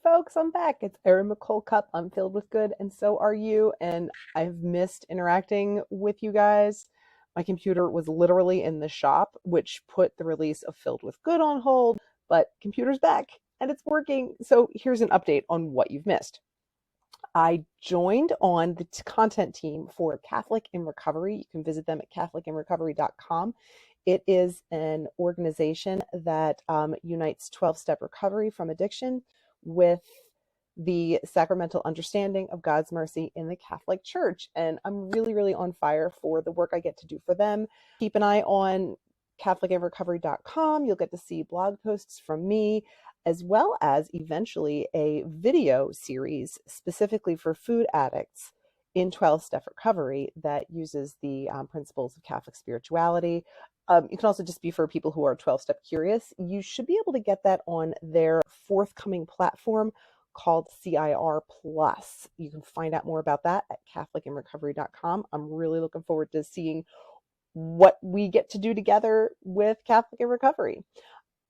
folks, I'm back. It's Erin McCole Cup. I'm filled with good, and so are you. And I've missed interacting with you guys. My computer was literally in the shop, which put the release of Filled with Good on hold, but computer's back and it's working. So here's an update on what you've missed. I joined on the content team for Catholic in Recovery. You can visit them at catholicinrecovery.com. It is an organization that unites 12-step recovery from addiction with the sacramental understanding of God's mercy in the Catholic Church. And I'm really, really on fire for the work I get to do for them. Keep an eye on catholicinrecovery.com. You'll get to see blog posts from me, as well as eventually a video series specifically for food addicts in 12-step recovery that uses the principles of Catholic spirituality. You can also just be for people who are 12-step curious. You should be able to get that on their forthcoming platform called CIR Plus. You can find out more about that at catholicinrecovery.com. I'm really looking forward to seeing what we get to do together with Catholic in Recovery.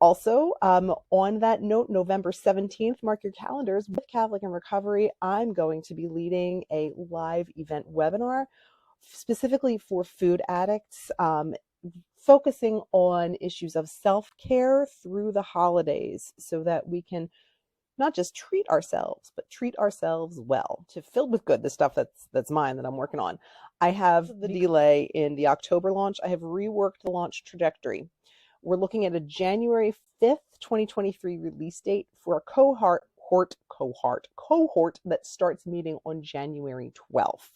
Also, on that note, November 17th, mark your calendars with Catholic in Recovery. I'm going to be leading a live event webinar specifically for food addicts, focusing on issues of self-care through the holidays so that we can not just treat ourselves, but treat ourselves well. To Filled with Good, the stuff that's mine that I'm working on. I have the delay in the October launch. I have reworked the launch trajectory. We're looking at a January 5th, 2023 release date for a cohort that starts meeting on January 12th.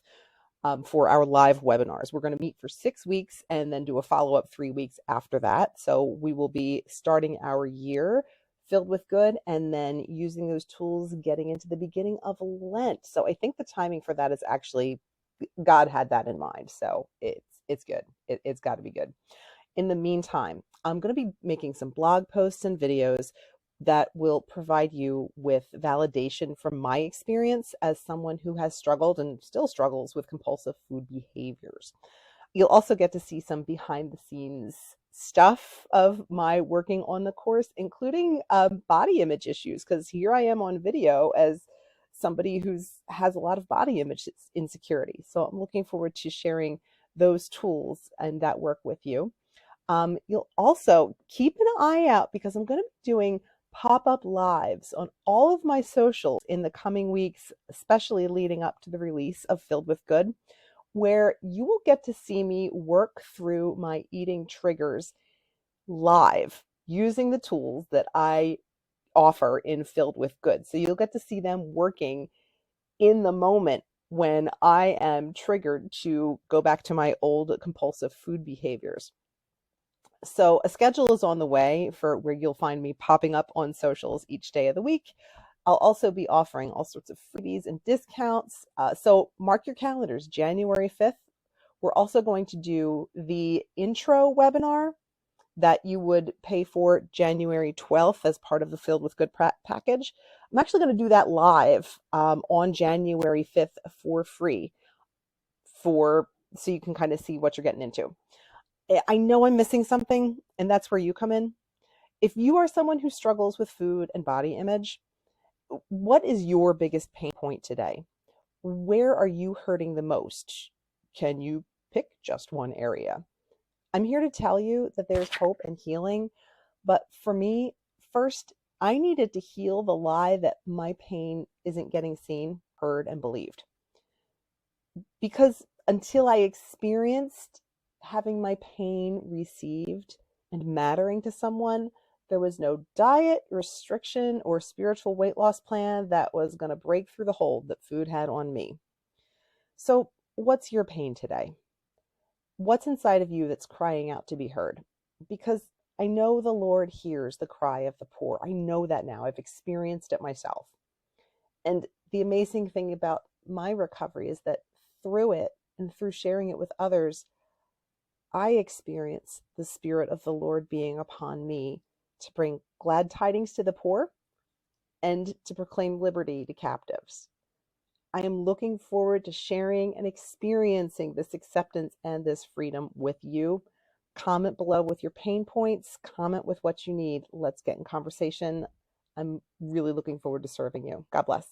For our live webinars. We're going to meet for 6 weeks and then do a follow-up 3 weeks after that. So we will be starting our year filled with good and then using those tools getting into the beginning of Lent. So I think the timing for that is actually, God had that in mind. So it's good. It's got to be good. In the meantime, I'm going to be making some blog posts and videos that will provide you with validation from my experience as someone who has struggled and still struggles with compulsive food behaviors. You'll also get to see some behind the scenes stuff of my working on the course, including body image issues, because here I am on video as somebody who has a lot of body image insecurity. So I'm looking forward to sharing those tools and that work with you. You'll also keep an eye out because I'm going to be doing pop-up lives on all of my socials in the coming weeks, especially leading up to the release of Filled with Good, where you will get to see me work through my eating triggers live using the tools that I offer in Filled with Good. So you'll get to see them working in the moment when I am triggered to go back to my old compulsive food behaviors. So a schedule is on the way for where you'll find me popping up on socials each day of the week. I'll also be offering all sorts of freebies and discounts. So mark your calendars, January 5th. We're also going to do the intro webinar that you would pay for January 12th as part of the Filled with Good package. I'm actually going to do that live on January 5th for free so you can kind of see what you're getting into. I know I'm missing something, and that's where you come in. If you are someone who struggles with food and body image, what is your biggest pain point today? Where are you hurting the most? Can you pick just one area? I'm here to tell you that there's hope and healing, but for me, first, I needed to heal the lie that my pain isn't getting seen, heard, and believed. Because until I experienced having my pain received and mattering to someone, there was no diet, restriction, or spiritual weight loss plan that was going to break through the hold that food had on me. So, what's your pain today? What's inside of you that's crying out to be heard? Because I know the Lord hears the cry of the poor. I know that now. I've experienced it myself. And the amazing thing about my recovery is that through it and through sharing it with others, I experience the Spirit of the Lord being upon me to bring glad tidings to the poor and to proclaim liberty to captives. I am looking forward to sharing and experiencing this acceptance and this freedom with you. Comment below with your pain points, comment with what you need. Let's get in conversation. I'm really looking forward to serving you. God bless.